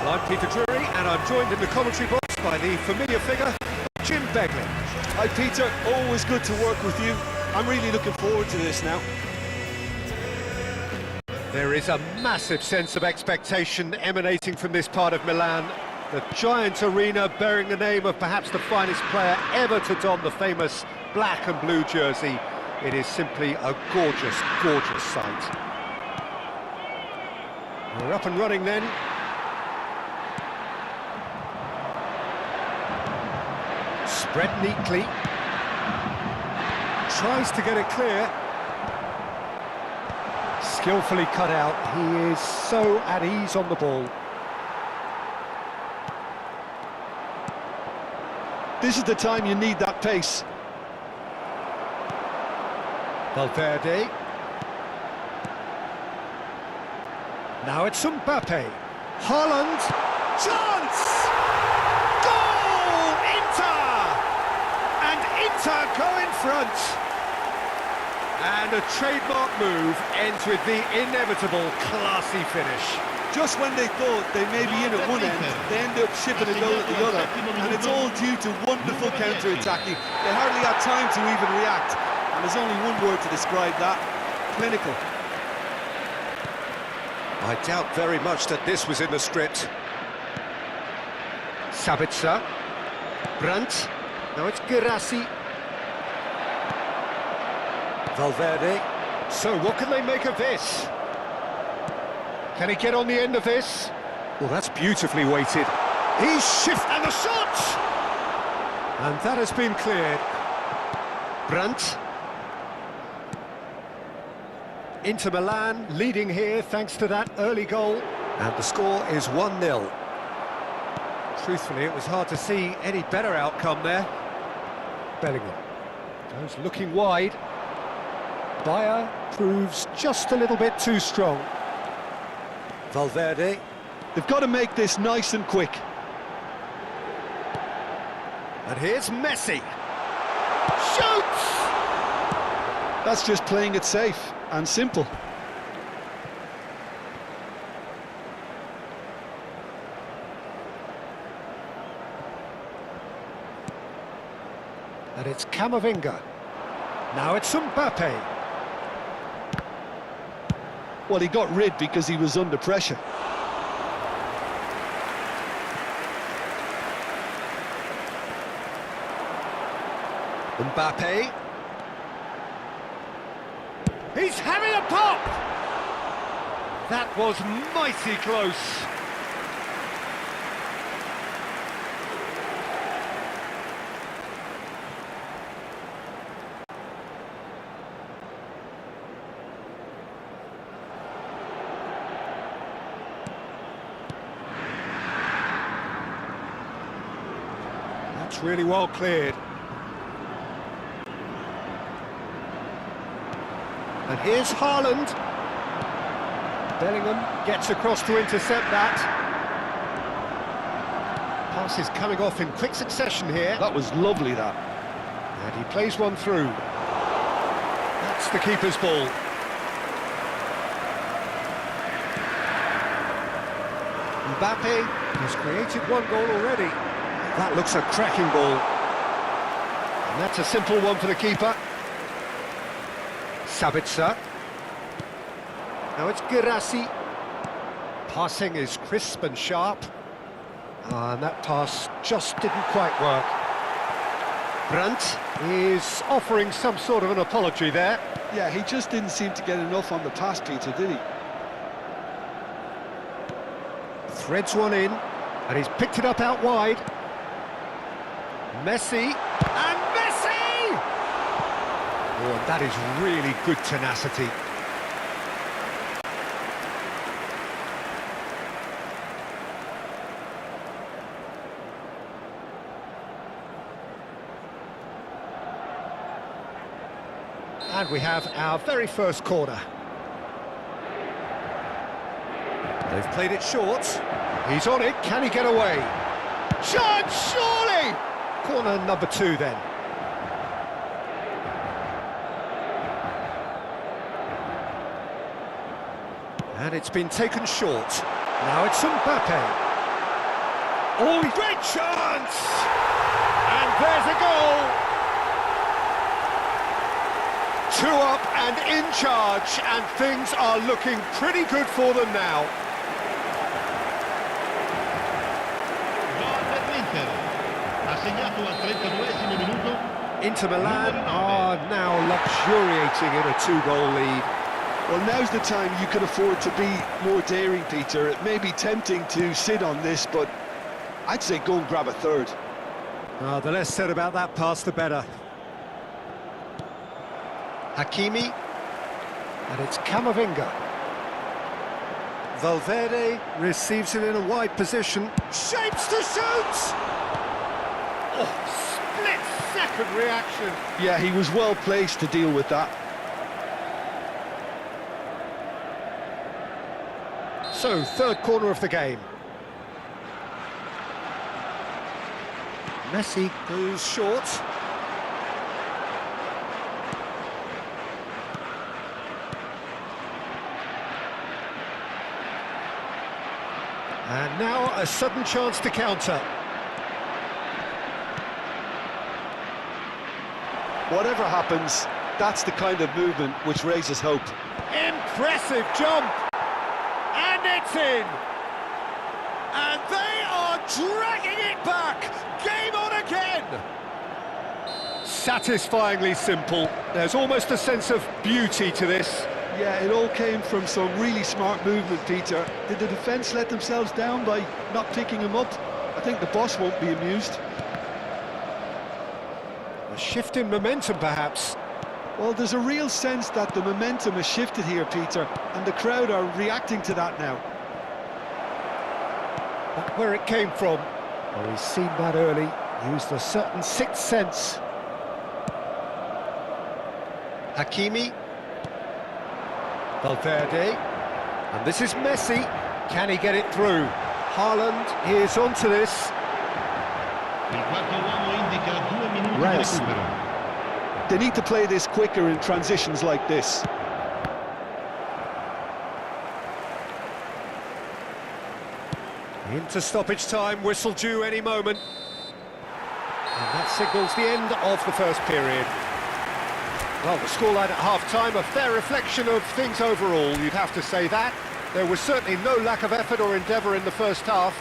Well, I'm Peter Drury, and I'm joined in the commentary box by the familiar figure, Jim Begley. Hi Peter, always good to work with you. I'm really looking forward to this now. There is a massive sense of expectation emanating from this part of Milan. The giant arena bearing the name of perhaps the finest player ever to don the famous black and blue jersey. It is simply a gorgeous, gorgeous sight. We're up and running then. Spread neatly. Tries to get it clear. Skillfully cut out. He is so at ease on the ball. This is the time you need that pace. Valverde. Now it's Mbappe. Haaland. Chance! Goal! Inter! And Inter go in front. And a trademark move ends with the inevitable classy finish. Just when they thought they may be in at one end, they end up shipping a goal at the other. And it's all due to wonderful counter-attacking. They hardly had time to even react. And there's only one word to describe that: clinical. I doubt very much that this was in the script. Sabitzer. Brandt. Now it's Girassi. Valverde. So what can they make of this? Can he get on the end of this? Well, that's beautifully weighted. He's shifted and the shot! And that has been cleared. Brandt. Inter Milan leading here thanks to that early goal. And the score is 1-0. Truthfully, it was hard to see any better outcome there. Bellingham goes looking wide. Bayer proves just a little bit too strong. Valverde. They've got to make this nice and quick. And here's Messi. Shoots! That's just playing it safe and simple. And it's Camavinga. Now it's Mbappe. Well, he got rid because he was under pressure. Mbappe. He's having a pop! That was mighty close. That's really well cleared. And here's Haaland. Bellingham gets across to intercept that. Pass is coming off in quick succession here. That was lovely, that. And he plays one through. That's the keeper's ball. Mbappe has created one goal already. That looks a cracking ball. And that's a simple one for the keeper. Sabitzer. Now it's Girassi. Passing is crisp and sharp. And that pass just didn't quite work. Brandt is offering some sort of an apology there. Yeah, he just didn't seem to get enough on the pass, Peter, did he? Threads one in, and he's picked it up out wide. Messi, and Messi! Oh, and that is really good tenacity. And we have our very first corner. They've played it short. He's on it. Can he get away? Chance, surely! Corner number 2 then. And it's been taken short. Now it's Mbappe. Oh, great chance! And there's a goal! 2 up and in charge, and things are looking pretty good for them now. Inter Milan are now luxuriating in a 2-goal lead. Well, now's the time you can afford to be more daring, Peter. It may be tempting to sit on this, but I'd say go and grab a third. The less said about that pass, the better. Hakimi, and it's Camavinga. Valverde receives it in a wide position, shapes to shoot! Oh, split-second reaction. Yeah, he was well placed to deal with that. So, third corner of the game. Messi goes short. And now a sudden chance to counter. Whatever happens, that's the kind of movement which raises hope. Impressive jump! And it's in! And they are dragging it back! Game on again! Satisfyingly simple. There's almost a sense of beauty to this. Yeah, it all came from some really smart movement, Peter. Did the defence let themselves down by not picking him up? I think the boss won't be amused. A shift in momentum, perhaps. Well, there's a real sense that the momentum has shifted here, Peter, and the crowd are reacting to that now. But where it came from, well, he's seen that early, used a certain sixth sense. Hakimi. Valverde. And this is Messi. Can he get it through? Haaland is onto this. Reyes. They need to play this quicker in transitions like this. Into stoppage time, whistle due any moment. And that signals the end of the first period. Well, the scoreline at half-time, a fair reflection of things overall, you'd have to say that. There was certainly no lack of effort or endeavour in the first half.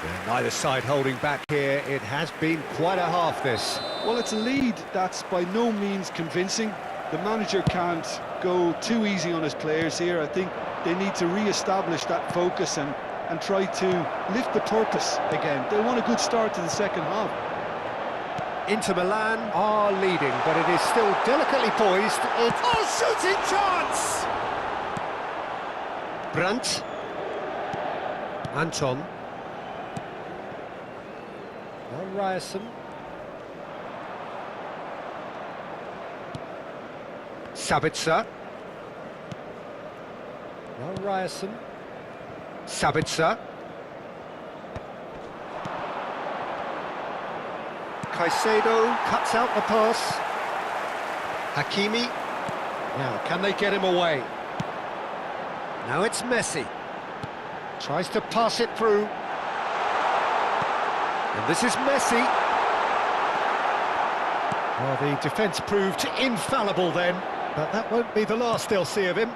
And neither side holding back here. It has been quite a half, this. Well, it's a lead that's by no means convincing. The manager can't go too easy on his players here. I think they need to re-establish that focus and try to lift the purpose again. They want a good start to the second half. Inter Milan are leading, but it is still delicately poised. Shooting chance! Brandt. Anton. Now Ryerson. Sabitzer. Now Ryerson. Sabitzer. Caicedo cuts out the pass. Hakimi. Now, can they get him away? Now it's Messi. Tries to pass it through. And this is Messi. Well, the defence proved infallible then, but that won't be the last they'll see of him.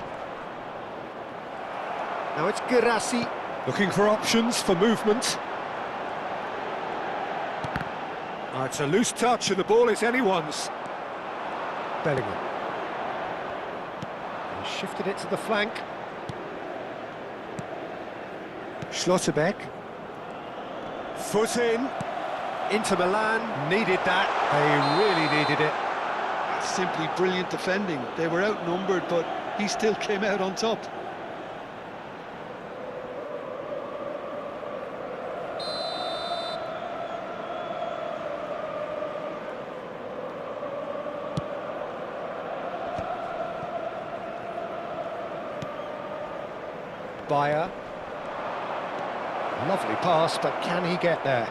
Now it's Guirassy, looking for options for movement. It's a loose touch and the ball is anyone's. Bellingham. He shifted it to the flank. Schlotterbeck. Foot in. Inter Milan needed that. They really needed it. That's simply brilliant defending. They were outnumbered, but he still came out on top. Bayer. Lovely pass, but can he get there?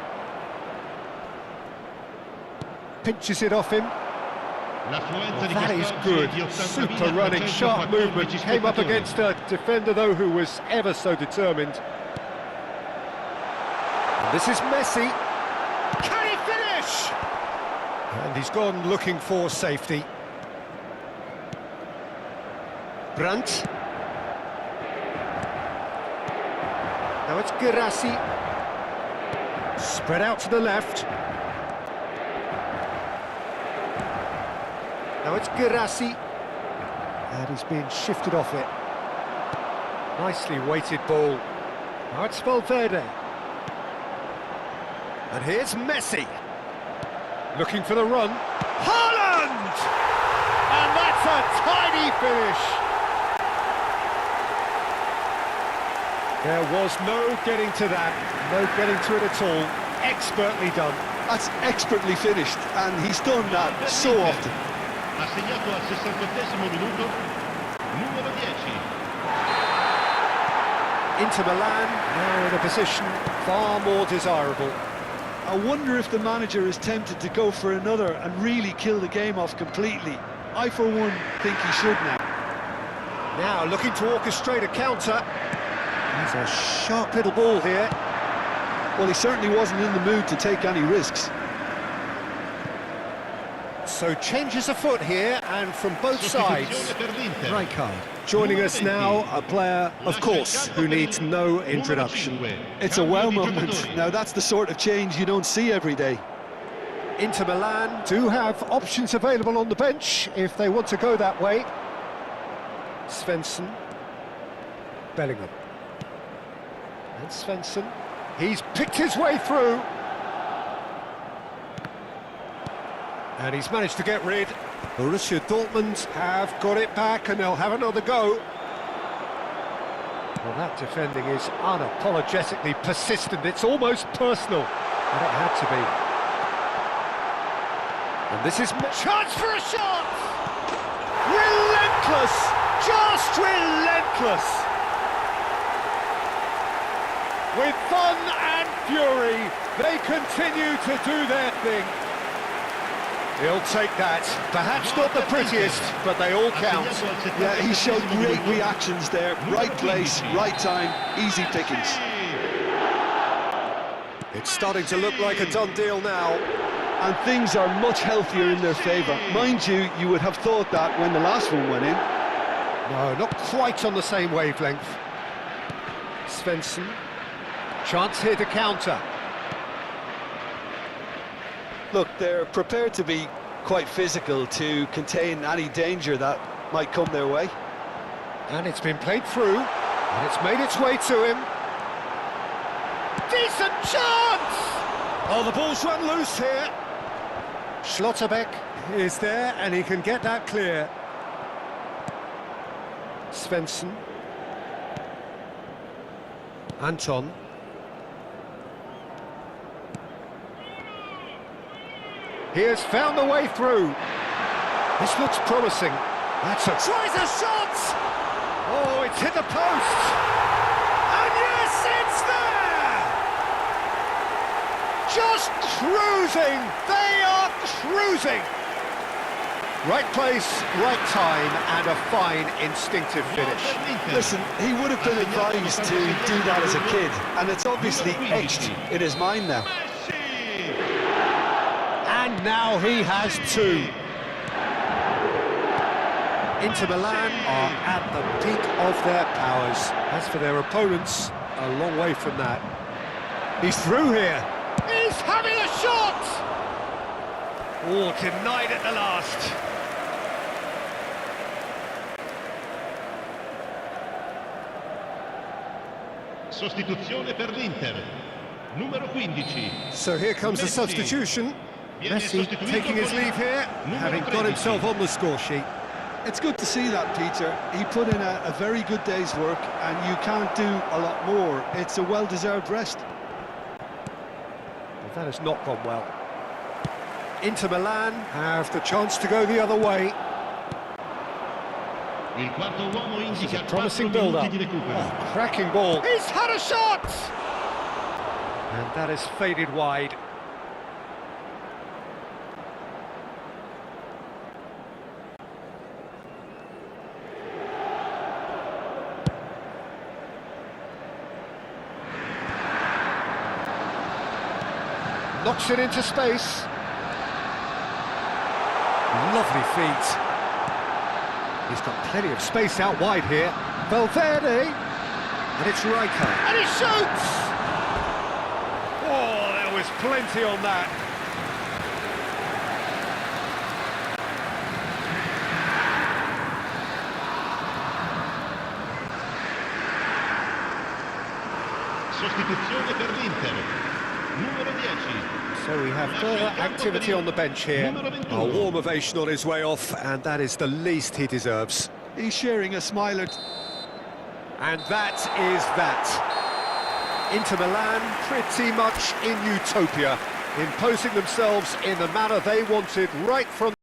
Pinches it off him. Well, that is good. Super running, sharp movement. Came up against a defender, though, who was ever so determined. This is Messi. Can he finish? And he's gone looking for safety. Brandt. Now it's Girassi. Spread out to the left. Now it's Girassi. And he's being shifted off it. Nicely weighted ball. Now it's Valverde. And here's Messi. Looking for the run. Haaland! And that's a tiny finish. There was no getting to that. No getting to it at all. Expertly done. That's expertly finished, and he's done that so often. Assegnato al 68esimo minuto, numero 10. Inter Milan, now in a position far more desirable. I wonder if the manager is tempted to go for another and really kill the game off completely. I, for one, think he should now. Now looking to orchestrate a counter. He's a sharp little ball here. Well, he certainly wasn't in the mood to take any risks. So changes afoot here, and from both sides. Right card. Joining us now, a player, of course, who needs no introduction. It's a wow moment. Now that's the sort of change you don't see every day. Inter Milan do have options available on the bench if they want to go that way. Svensson. Bellingham. And Svensson. He's picked his way through. And he's managed to get rid. Borussia Dortmund have got it back and they'll have another go. Well, that defending is unapologetically persistent. It's almost personal. And it had to be. And this is... Chance for a shot! Relentless! Just relentless! With fun and fury, they continue to do their thing. He'll take that. Perhaps not the prettiest, but they all count. Yeah, he showed great reactions there. Right place, right time, easy pickings. It's starting to look like a done deal now. And things are much healthier in their favour. Mind you, you would have thought that when the last one went in. No, not quite on the same wavelength. Svensson. Chance here to counter. Look, they're prepared to be quite physical to contain any danger that might come their way. And it's been played through, and it's made its way to him. Decent chance! Oh, the ball's run loose here. Schlotterbeck is there, and he can get that clear. Svensson. Anton. He has found the way through. This looks promising. That's a... Tries a shot! Oh, it's hit the post! And yes, it's there! Just cruising! They are cruising! Right place, right time, and a fine instinctive finish. Listen, he would have been advised to do that as a kid, and it's obviously etched in his mind now. And now he has two. Inter Milan are at the peak of their powers. As for their opponents, a long way from that. He's through here. He's having a shot! Oh, denied at the last. Sostituzione per l'Inter. Numero 15. So here comes the substitution. Messi taking his leave here, having got himself on the score sheet. It's good to see that, Peter. He put in a very good day's work, and you can't do a lot more. It's a well-deserved rest. But that has not gone well. Inter Milan have the chance to go the other way. Il quarto uomo indica Promising 4 build-up. minuti di recupero. Oh, cracking ball. He's had a shot! And that has faded wide. Knocks it into space. Lovely feet. He's got plenty of space out wide here. Valverde. And it's Riker. And he shoots! Oh, there was plenty on that. Sostituzione per l'Inter. Numero 10. So we have further activity on the bench here. A warm ovation on his way off, and that is the least he deserves. He's sharing a smile. And that is that. Inter Milan pretty much in utopia, imposing themselves in the manner they wanted right from